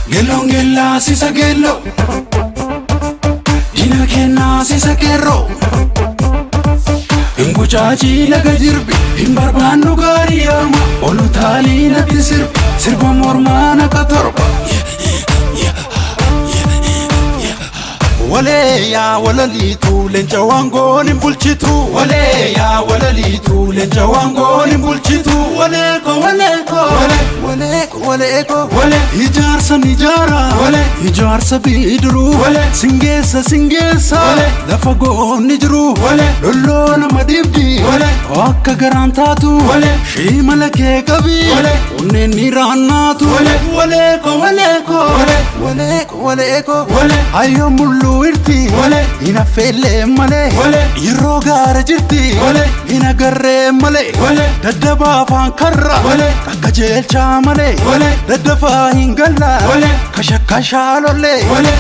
Gelongella sisa gello Dina kenna sisa kerro Inguchachi laga jirbi Himbarbaannu gaarii arma Olu taalii natti sirbi Sirba mormaana katorba Wale ya walalitu lencha wango ni bulchitu Wale ya walalitu lencha wango ni bulchitu Wale ko Wale Ijaarsa nijara Wale Ijaarsa bidru Wale Singeessa Wale Lafa goonni jiru Wale Lolloona madibdi Wale Akka garaan taatu Wale Shiimala kee qabi Wale Onneen niiraannaatu Wale Wale Ayyo mullu irti Wale Ina feelle male Wale Yeroo gaara jirti Wale Ina garree male Wale Daddabaa afaan karra Wale Akka jeelchaa male Wale Daddafaa hin galla Wale Kashakashaa lolle Wale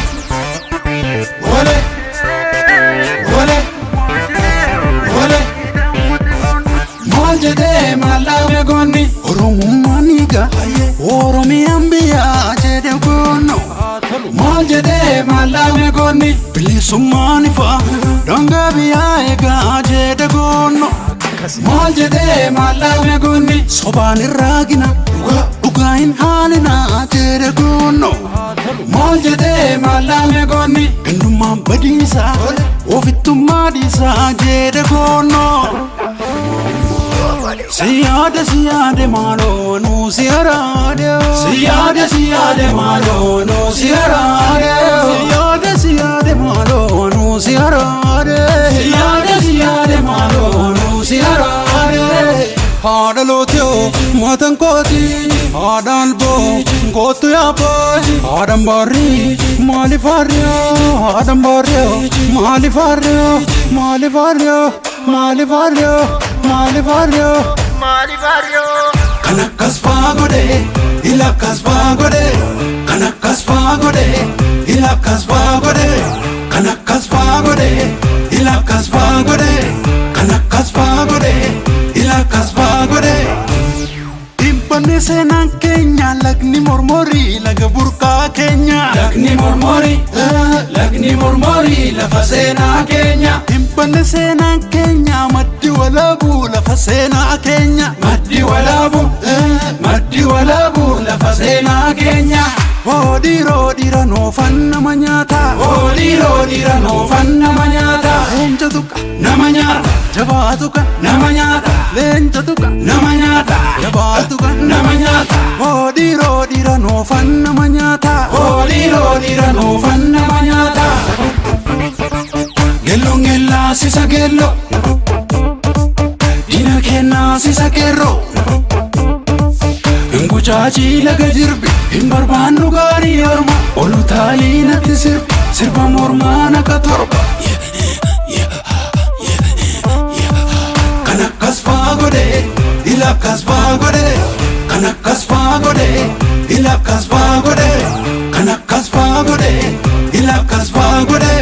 Maal jedhee maallaqee goonni Oromummaan hiika Oromiyaan biyyaa jedhe goonno Maal jedhee maallaqee goonni Bilisummaan ifa Daangaa biyyaa eegaa jedhe goonno Maal jedhee maallaqee goonni Sobaan irraa gina Dhugaa hin haalinaa jedhe goonno Maal jedhee maallaqee goonni Gandummaan badiisaa Ofittummaa dhiisaa jedhe goonno Siyaade maaloo nu siyaade Siyaade maaloo nu siyaade Siyaade maaloo nu siyaade Siyaade maaloo nu siyaade Haadha lootiyoo matan kooti Haadha alboo gootu yaaboo Haadhan barrii maaliif harriyoo Haadhan barriyoo maaliif harriyoo Maaliif harriyoo Maaliif harriyoo Kan akkas faa godhe ila akkas faa godhe Kan akkas faa godhe ila akkas faa godhe Kan akkas faa godhe ila akkas faa godhe Kan akkas faa godhe ila akkas faa godhe Dhimbanne seenaan keenya lagni mormorii laga burqaa keenya Lagni mormorii lafa seenaa keenya Dhimbanne seenaan keenya maddi walaabu lafa seenaa keenya Maddi walaabu lafa seenaa keenya Hoodira noofan nama nyaata Hoodira noofan nama nyaata Leencatu ka nama nyaata Jabaatu ka nama nyaata Leencatu ka nama nyaata Jabaatu ka nama nyaata Hoodira noofan nama nyaata Hoodira noofan nama nyaata Gelongella sisa gello Dina kenna sisa kerro Inguchachi laga jirbi Himbarbaannu gaarii arma Olu taalii natti sirbi Sirba mormaana katorba Kan akkas faa godhe ila akkas faa godhe Kan akkas faa godhe ila akkas faa godhe Kan akkas faa godhe ila akkas faa godhe